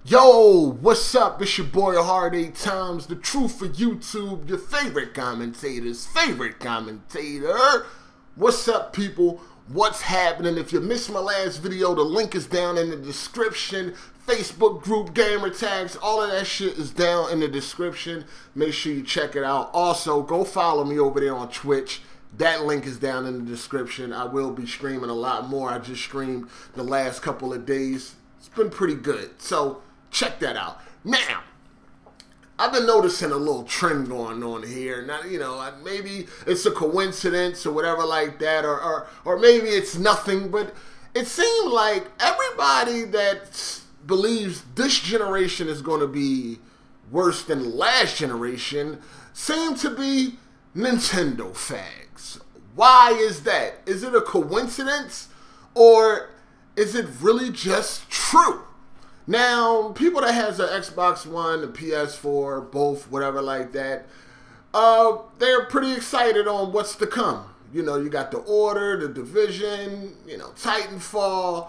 Yo, what's up? It's your boy Hard 8 Times, the truth for YouTube, your favorite commentator's favorite commentator. What's up, people? What's happening? If you missed my last video, the link is down in the description. Facebook group, gamer tags, all of that shit is down in the description. Make sure you check it out. Also, go follow me over there on Twitch. That link is down in the description. I will be streaming a lot more. I just streamed the last couple of days. It's been pretty good. So, check that out. Now, I've been noticing a little trend going on here. Now, you know, maybe it's a coincidence or whatever like that, or maybe it's nothing, but it seems like everybody that believes this generation is going to be worse than last generation seem to be Nintendo fags. Why is that? Is it a coincidence, or is it really just true? Now, people that has an Xbox One, a PS4, both, whatever like that, they're pretty excited on what's to come. You know, you got The Order, The Division, you know, Titanfall,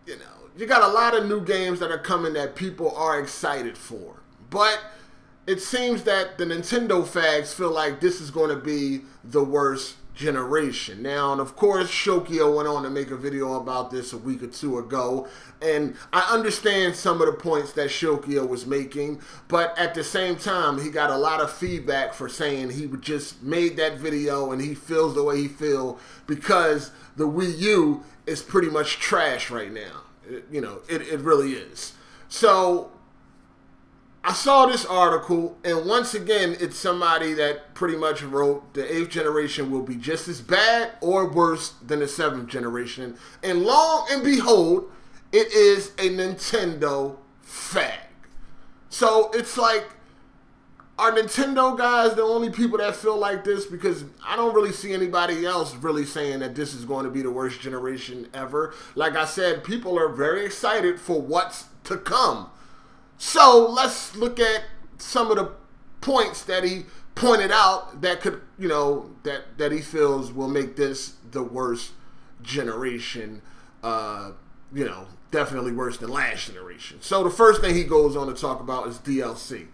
you know, you got a lot of new games that are coming that people are excited for. But it seems that the Nintendo fags feel like this is going to be the worst generation. Now, and of course, Shokio went on to make a video about this a week or two ago, and I understand some of the points that Shokio was making, but at the same time, he got a lot of feedback for saying he just made that video and he feels the way he feels because the Wii U is pretty much trash right now. You know, it really is. So I saw this article, and once again, it's somebody that pretty much wrote the 8th generation will be just as bad or worse than the 7th generation. And lo and behold, it is a Nintendo fag. So it's like, are Nintendo guys the only people that feel like this? Because I don't really see anybody else really saying that this is going to be the worst generation ever. Like I said, people are very excited for what's to come. So let's look at some of the points that he pointed out that could, you know, that he feels will make this the worst generation, you know, definitely worse than last generation. So the first thing he goes on to talk about is DLC.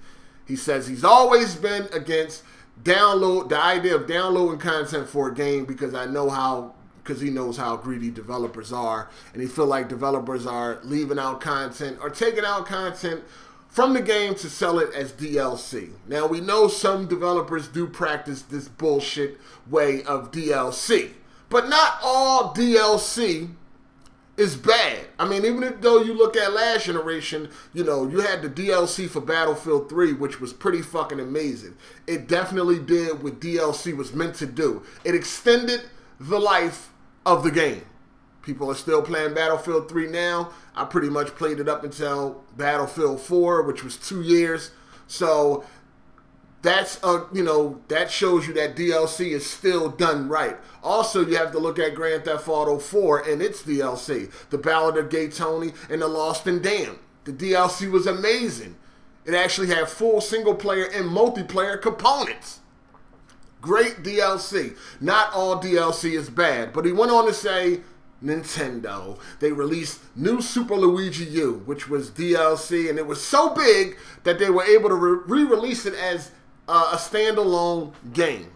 He says he's always been against the idea of downloading content for a game because he knows how greedy developers are, and he feel like developers are leaving out content or taking out content from the game to sell it as DLC. Now, we know some developers do practice this bullshit way of DLC, but not all DLC is bad. I mean, even though you look at last generation, you know, you had the DLC for Battlefield 3, which was pretty fucking amazing. It definitely did what DLC was meant to do. It extended the life of the game. People are still playing Battlefield 3 now. I pretty much played it up until Battlefield 4, which was 2 years. So that's you know, that shows you that DLC is still done right. Also, you have to look at Grand Theft Auto 4 and its DLC, The Ballad of Gay Tony and The Lost and Damned. The DLC was amazing. It actually had full single player and multiplayer components. Great DLC. Not all DLC is bad. But he went on to say, Nintendo, they released New Super Luigi U, which was DLC, and it was so big that they were able to re-release it as a standalone game.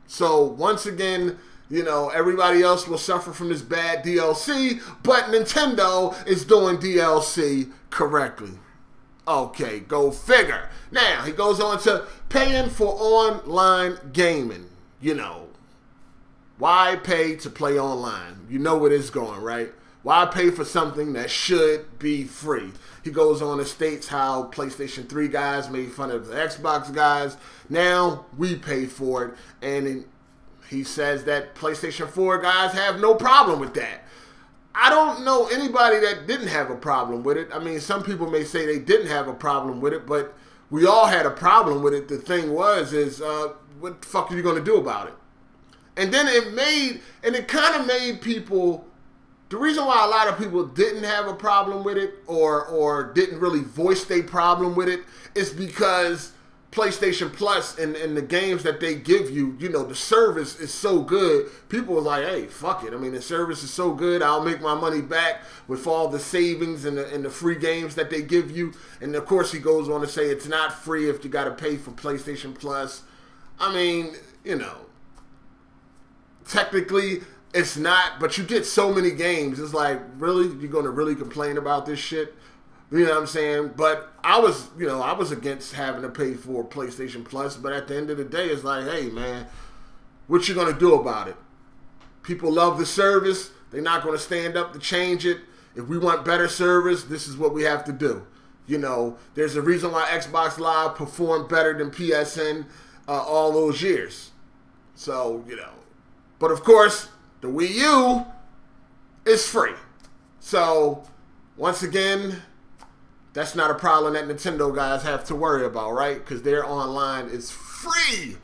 So once again, you know, everybody else will suffer from this bad DLC, but Nintendo is doing DLC correctly. Okay, go figure. Now, he goes on to paying for online gaming. You know, why pay to play online? You know where it's going, right? Why pay for something that should be free? He goes on and states how PlayStation 3 guys made fun of the Xbox guys. Now, we pay for it. And he says that PlayStation 4 guys have no problem with that. I don't know anybody that didn't have a problem with it. I mean, some people may say they didn't have a problem with it, but we all had a problem with it. The thing is what the fuck are you going to do about it? And then it kind of made people, the reason why a lot of people didn't have a problem with it or didn't really voice their problem with it is because PlayStation Plus and the games that they give you, you know, the service is so good. People are like, hey, fuck it. I mean, the service is so good. I'll make my money back with all the savings and the free games that they give you. And, of course, he goes on to say it's not free if you got to pay for PlayStation Plus. I mean, you know, technically it's not, but you get so many games. It's like, really? You're going to really complain about this shit? You know what I'm saying? But I was against having to pay for PlayStation Plus. But at the end of the day, it's like, hey, man, what you going to do about it? People love the service. They're not going to stand up to change it. If we want better service, this is what we have to do. You know, there's a reason why Xbox Live performed better than PSN all those years. So, you know. But, of course, the Wii U is free. So, once again, that's not a problem that Nintendo guys have to worry about, right? Because their online is free.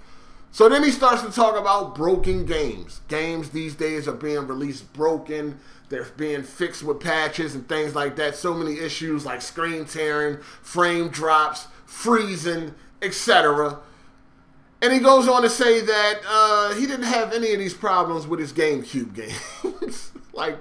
So then he starts to talk about broken games. Games these days are being released broken. They're being fixed with patches and things like that. So many issues like screen tearing, frame drops, freezing, etc. And he goes on to say that he didn't have any of these problems with his GameCube games. Like,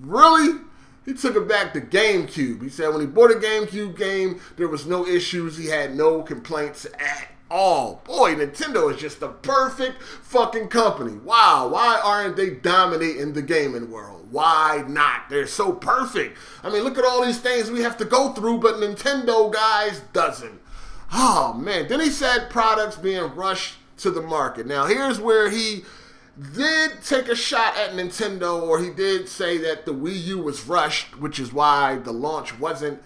really? He took it back to GameCube. He said when he bought a GameCube game, there was no issues. He had no complaints at all. Boy, Nintendo is just the perfect fucking company. Wow, why aren't they dominating the gaming world? Why not? They're so perfect. I mean, look at all these things we have to go through, but Nintendo, guys, doesn't. Oh, man. Then he said products being rushed to the market. Now, here's where he did take a shot at Nintendo, or he did say that the Wii U was rushed, which is why the launch wasn't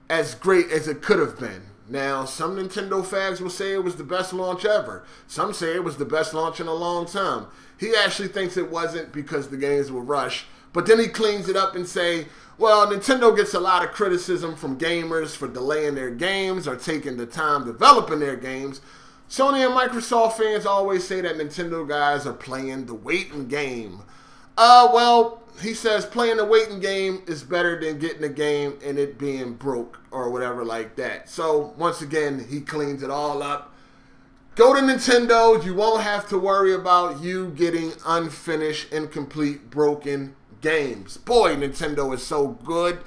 as great as it could have been. Now, some Nintendo fans will say it was the best launch ever. Some say it was the best launch in a long time. He actually thinks it wasn't because the games were rushed. But then he cleans it up and say, well, Nintendo gets a lot of criticism from gamers for delaying their games or taking the time developing their games. Sony and Microsoft fans always say that Nintendo guys are playing the waiting game. Well, he says playing the waiting game is better than getting a game and it being broke or whatever like that. So, once again, he cleans it all up. Go to Nintendo. You won't have to worry about you getting unfinished, incomplete, broken games. Boy, Nintendo is so good.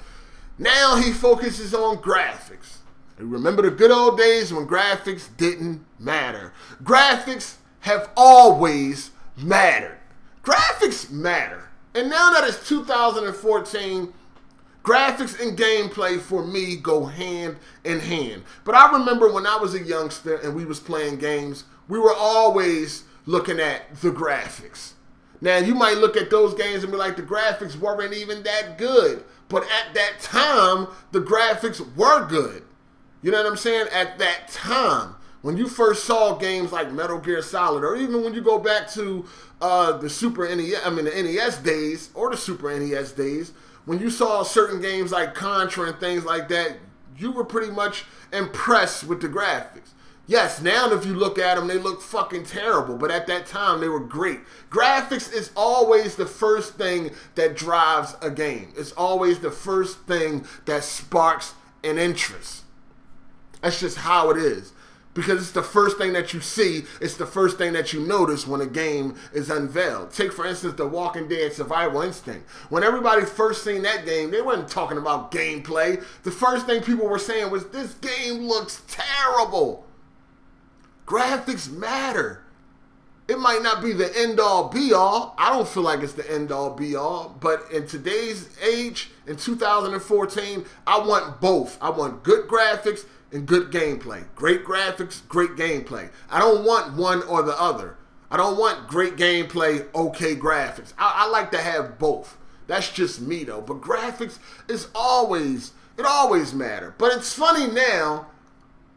Now he focuses on graphics. Remember the good old days when graphics didn't matter. Graphics have always mattered. Graphics matter. And now that it's 2014, graphics and gameplay for me go hand in hand. But I remember when I was a youngster and we was playing games, we were always looking at the graphics. Now, you might look at those games and be like, the graphics weren't even that good. But at that time, the graphics were good. You know what I'm saying? At that time, when you first saw games like Metal Gear Solid, or even when you go back to the Super NES, the NES days, or the Super NES days, when you saw certain games like Contra and things like that, you were pretty much impressed with the graphics. Yes, now if you look at them, they look fucking terrible, but at that time, they were great. Graphics is always the first thing that drives a game. It's always the first thing that sparks an interest. That's just how it is. Because it's the first thing that you see. It's the first thing that you notice when a game is unveiled. Take, for instance, The Walking Dead Survival Instinct. When everybody first seen that game, they weren't talking about gameplay. The first thing people were saying was, this game looks terrible. Graphics matter. It might not be the end-all, be-all. I don't feel like it's the end-all, be-all. But in today's age, in 2014, I want both. I want good graphics and good gameplay. Great graphics, great gameplay. I don't want one or the other. I don't want great gameplay, okay graphics. I like to have both. That's just me though. But graphics is always matter. But it's funny now,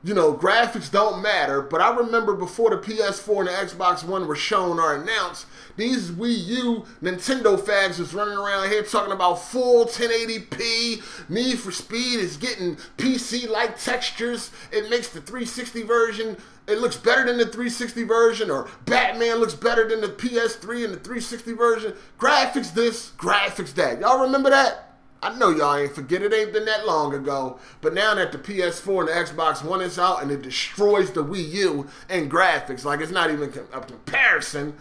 you know, graphics don't matter. But I remember before the PS4 and the Xbox One were shown or announced, these Wii U Nintendo fags was running around here talking about full 1080p. Need for Speed is getting PC-like textures. It makes the 360 version, it looks better than the 360 version, or Batman looks better than the PS3 and the 360 version. Graphics this, graphics that. Y'all remember that? I know y'all ain't forget it ain't been that long ago, but now that the PS4 and the Xbox One is out and it destroys the Wii U in graphics, like it's not even a comparison,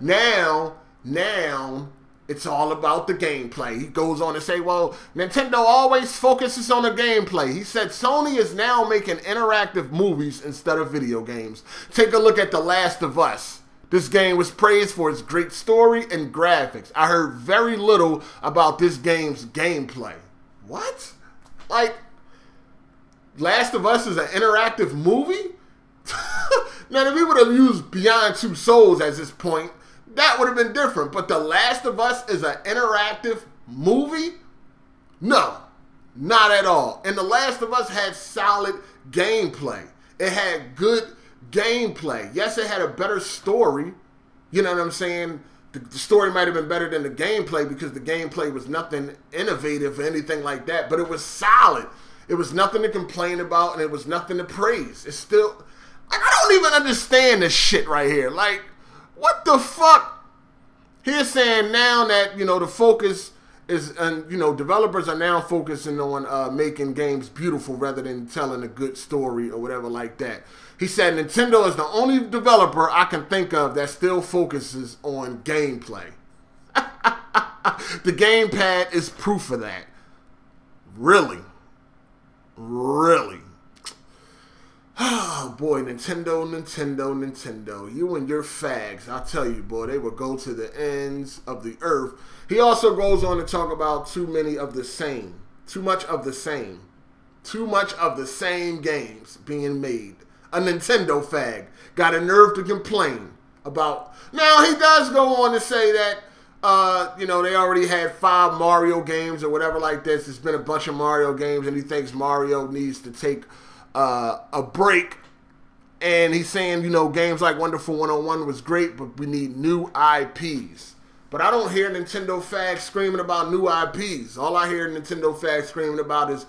now it's all about the gameplay. He goes on to say, well, Nintendo always focuses on the gameplay. He said Sony is now making interactive movies instead of video games. Take a look at The Last of Us. This game was praised for its great story and graphics. I heard very little about this game's gameplay. What? Like, Last of Us is an interactive movie? Now, if we would have used Beyond Two Souls as this point, that would have been different. But The Last of Us is an interactive movie? No, not at all. And The Last of Us had solid gameplay. It had good gameplay. Yes, it had a better story. You know what I'm saying? The story might have been better than the gameplay because the gameplay was nothing innovative or anything like that, but it was solid. It was nothing to complain about, and it was nothing to praise. It's still, like, I don't even understand this shit right here. Like, what the fuck? He's saying now that, you know, the focus is, and you know, developers are now focusing on making games beautiful rather than telling a good story or whatever like that. He said Nintendo is the only developer I can think of that still focuses on gameplay. The gamepad is proof of that. Really? Really? Oh boy, Nintendo. You and your fags. I tell you, boy, they will go to the ends of the earth. He also goes on to talk about too much of the same. Too much of the same games being made. A Nintendo fag got a nerve to complain about. Now, he does go on to say that, you know, they already had 5 Mario games or whatever like this. There's been a bunch of Mario games, and he thinks Mario needs to take a break. And he's saying, you know, games like Wonderful 101 was great, but we need new IPs. But I don't hear Nintendo fags screaming about new IPs. All I hear Nintendo fags screaming about is,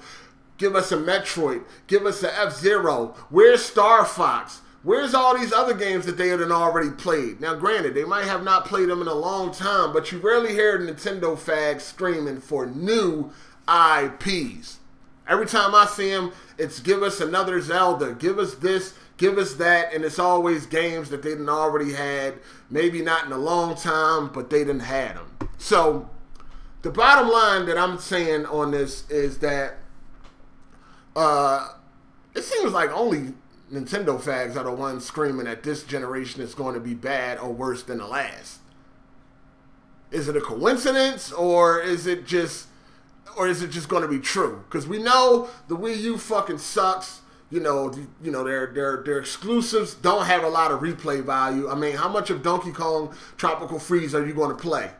give us a Metroid. Give us a F-Zero. Where's Star Fox? Where's all these other games that they had already played? Now, granted, they might have not played them in a long time, but you rarely hear Nintendo fags screaming for new IPs. Every time I see them, it's give us another Zelda. Give us this. Give us that. And it's always games that they didn't already had. Maybe not in a long time, but they didn't had them. So, the bottom line that I'm saying on this is that it seems like only Nintendo fags are the ones screaming that this generation is going to be bad or worse than the last. Is it a coincidence, or is it just going to be true? Because we know the Wii U fucking sucks. You know, their exclusives don't have a lot of replay value. I mean, how much of Donkey Kong Tropical Freeze are you going to play?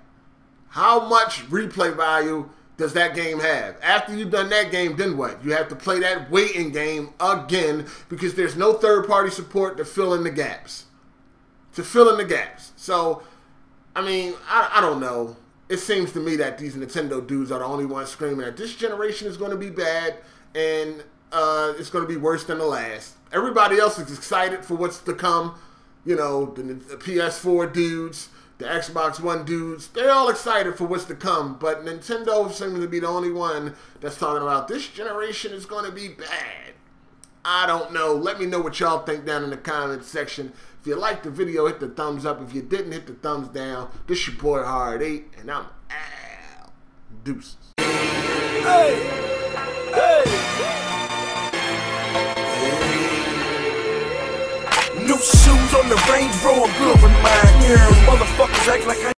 How much replay value does that game have? After you've done that game, then what? You have to play that waiting game again because there's no third-party support to fill in the gaps. So, I mean, I don't know. It seems to me that these Nintendo dudes are the only ones screaming that this generation is going to be bad and it's going to be worse than the last. Everybody else is excited for what's to come. You know, the PS4 dudes, the Xbox One dudes, they're all excited for what's to come, but Nintendo seems to be the only one that's talking about this generation is going to be bad. I don't know. Let me know what y'all think down in the comment section. If you liked the video, hit the thumbs up. If you didn't, hit the thumbs down. This your boy Hard 8, and I'm out. Deuces. Hey! New shoes on the Range Rover, good with mine. Motherfuckers act like I